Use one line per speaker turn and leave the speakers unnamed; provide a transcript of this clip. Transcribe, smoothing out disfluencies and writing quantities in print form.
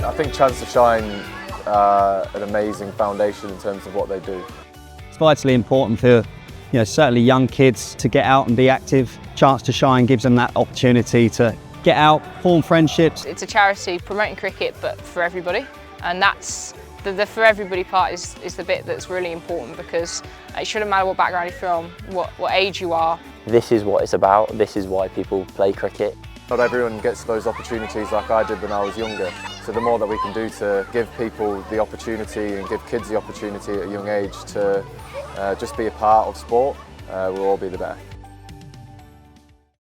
I think Chance to Shine an amazing foundation in terms of what they do.
It's vitally important for certainly young kids to get out and be active. Chance to Shine gives them that opportunity to get out, form friendships.
It's a charity promoting cricket but for everybody, and that's the for everybody part is the bit that's really important, because it shouldn't matter what background you're from, what age you are.
This is what it's about, this is why people play cricket.
Not everyone gets those opportunities like I did when I was younger, so the more that we can do to give people the opportunity and give kids the opportunity at a young age to just be a part of sport, we'll all be the better.